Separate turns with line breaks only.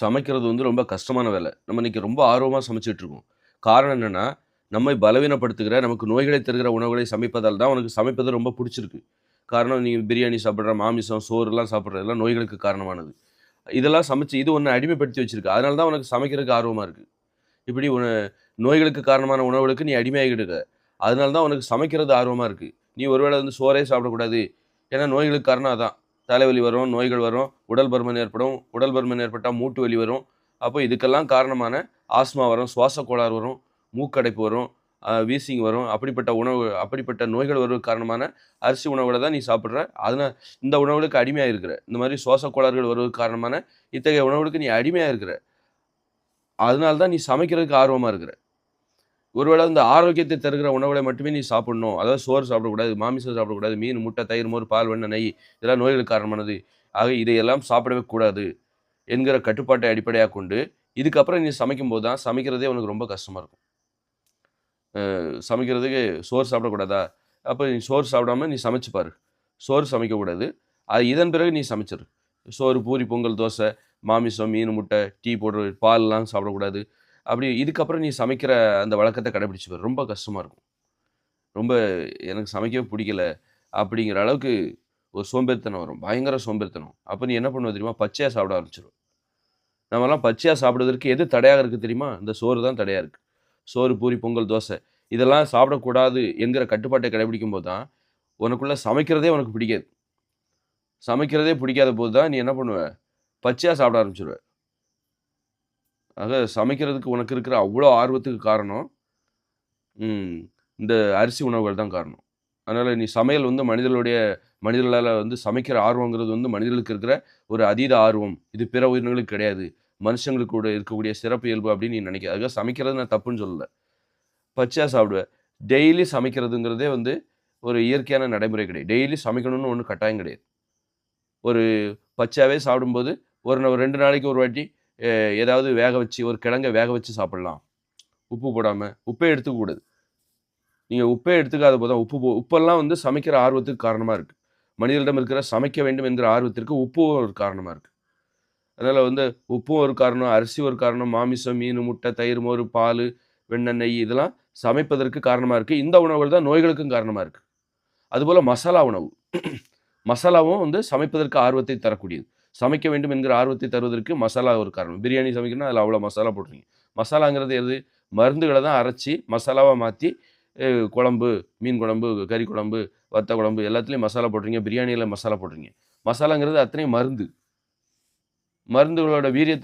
சமைக்கிறது வந்து ரொம்ப கஷ்டமான வேலை. நம்ம இன்னைக்கு ரொம்ப ஆர்வமா சமைச்சுட்டு இருக்கோம். காரணம் என்னன்னா, நம்மை பலவீனப்படுத்துகிற, நமக்கு நோய்களை தருகிற உணவுகளை சமைப்பதால் தான் உனக்கு சமைப்பது ரொம்ப புடிச்சிருக்கு. காரணம் நீ பிரியாணி சாப்பிடுற, மாமிசம், சோறுலாம் சாப்பிடுறதெல்லாம் நோய்களுக்கு காரணமானது. இதெல்லாம் சமைச்சு இது உன்ன அடிமைப்படுத்தி வச்சிருக்கு. அதனால தான் உனக்கு சமைக்கிறதுக்கு ஆர்வமா இருக்கு. இப்படி நோய்களுக்கு காரணமான உணவுகளுக்கு நீ அடிமையாகிட்டு இருக்க. அதனால தான் உனக்கு சமைக்கிறது ஆர்வமா இருக்கு. நீ ஒருவேளை வந்து சோறே சாப்பிடக்கூடாது. ஏன்னா நோய்களுக்கு காரணம் அதான். தலைவலி வரும், நோய்கள் வரும், உடல் பருமன் ஏற்படும். உடல் பருமன் ஏற்பட்டா மூட்டு வலி வரும். அப்போ இதுக்கெல்லாம் காரணமான ஆஸ்துமா வரும், சுவாச கோளாறு வரும், மூக்கடைப்பு வரும், வீசிங் வரும். அப்படிப்பட்ட நோய்கள் வருவதற்கு காரணமான அரிசி உணவுகள தான் நீ சாப்பிடுற. இந்த உணவுகளுக்கு அடிமையா இருக்கிற. இந்த மாதிரி சுவாச கோளாறுகள் வருவதற்கு காரணமான இத்தகைய உணவுகளுக்கு நீ அடிமையா இருக்கிற. அதனால தான் நீ சமைக்கிறதுக்கு ஆர்வமா இருக்கிற. ஒருவேளை இந்த ஆரோக்கியத்தை தருகிற உணவுகளை மட்டுமே நீ சாப்பிடணும். அதாவது சோறு சாப்பிடக்கூடாது, மாமிசம் சாப்பிடக்கூடாது, மீன், முட்டை, தயிர், மோர், பால், வெண்ணெய், நெய் இதெல்லாம் நோய்களுக்கு காரணமானது. ஆக இதையெல்லாம் சாப்பிடவே கூடாது என்கிற கட்டுப்பாட்டை அடிப்படையாகக் கொண்டு, இதுக்கப்புறம் நீ சமைக்கும்போது தான் சமைக்கிறதே உனக்கு ரொம்ப கஷ்டமா இருக்கும். சமைக்கிறதுக்கு சோறு சாப்பிடக்கூடாதா? அப்ப நீ சோறு சாப்பிடாம நீ சமைச்சு பாரு. சோறு சமைக்கக்கூடாது. இதன் பிறகு நீ சமைச்சிரு. சோறு, பூரி, பொங்கல், தோசை, மாமிசம், மீன், முட்டை, டீ பவுடர், பால்லாம் சாப்பிடக்கூடாது. அப்படி இதுக்கப்புறம் நீ சமைக்கிற அந்த வழக்கத்த கடைபிடிச்சு பாரு. ரொம்ப கஷ்டமா இருக்கும். ரொம்ப எனக்கு சமைக்கவே புடிக்கல. அப்படிங்கிற அளவுக்கு ஒரு சோம்பேறித்தனம் வரும். பயங்கர சோம்பேறித்தனம். அப்ப நீ என்ன பண்ணுவ தெரியுமா? பச்சையா சாப்பிட ஆரம்பிச்சுருவ. நம்மலாம் பச்சையா சாப்பிடுவதற்கு எது தடையாக இருக்கு தெரியுமா? இந்த சோறு தான் தடையா இருக்கு. சோறு, பூரி, பொங்கல், தோசை இதெல்லாம் சாப்பிடக்கூடாது என்கிற கட்டுப்பாட்டை கடைபிடிக்கும்போது தான், உனக்குள்ள சமைக்கிறதே உனக்கு பிடிக்காது. சமைக்கிறதே பிடிக்காத போது தான் நீ என்ன பண்ணுவ? பச்சையா சாப்பிட ஆரம்பிச்சுருவ. ஆக சமைக்கிறதுக்கு உனக்கு இருக்கிற அவ்ளோ ஆர்வத்துக்கு காரணம், ம் இந்த அரிசி உணவுகள் தான் காரணம். அதனால நீ சமையல் வந்து மனிதர்களால வந்து சமைக்கிற ஆர்வங்கிறது வந்து மனிதர்களுக்கு இருக்கிற ஒரு அதீத ஆர்வம். இது பிற உயிரினங்களுக்கு கிடையாது. மனுஷங்களுக்கு கூட இருக்கக்கூடிய சிறப்பு இயல்பு அப்படின்னு நீ நினைக்காத. அதுக்காக சமைக்கிறது நான் தப்புன்னு சொல்லல. பச்சையா சாப்பிடுவேன். டெய்லி சமைக்கிறதுங்கிறதே வந்து ஒரு இயற்கையான நடைமுறை கிடையாது. டெய்லி சமைக்கணும்னு ஒண்ணும் கட்டாயம் கிடையாது. ஒரு பச்சையாவே சாப்பிடும்போது ஒரு 2 நாளைக்கு ஒரு வாட்டி எ ஏதாவது வேக வச்சு ஒரு கிழங்க வேக வச்சு சாப்பிடலாம். உப்பு போடாம. உப்பே எடுத்துக்கக்கூடாது. நீங்க உப்பே எடுத்துக்காத போது தான் உப்பெல்லாம் வந்து சமைக்கிற ஆர்வத்துக்கு காரணமா இருக்கு. மனிதனிடம் இருக்கிற சமைக்க வேண்டும் என்கிற ஆர்வத்திற்கு உப்பும் ஒரு காரணமா இருக்கு. அதனால வந்து உப்பும் ஒரு காரணம், அரிசி ஒரு காரணம், மாமிசம், மீனு, முட்டை, தயிர், மோர், பாலு, வெண்ணெய், நெய் இதெல்லாம் சமைப்பதற்கு காரணமா இருக்கு. இந்த உணவுகள் தான் நோய்களுக்கும் காரணமா இருக்கு. அதுபோல மசாலா உணவு. மசாலாவும் வந்து சமைப்பதற்கு ஆர்வத்தை தரக்கூடியது. சமைக்க வேண்டும் என்கிற ஆர்வத்தை தருவதற்கு மசாலா ஒரு காரணம். பிரியாணி சமைக்கணும்னா அதில அவ்வளோ மசாலா போடுறீங்க. மசாலாங்கிறது எது? மருந்துகள தான் அரைச்சு மசாலாவா மாத்தி அ குழம்பு, மீன் குழம்பு, கறி குழம்பு, வத்த குழம்பு எல்லாத்துலயும் மசாலா போடுறீங்க. பிரியாணியில மசாலா போடுறீங்க. மசாலாங்கிறது அத்தனையும் மருந்து. மருந்துகளோட வீரியத்தினால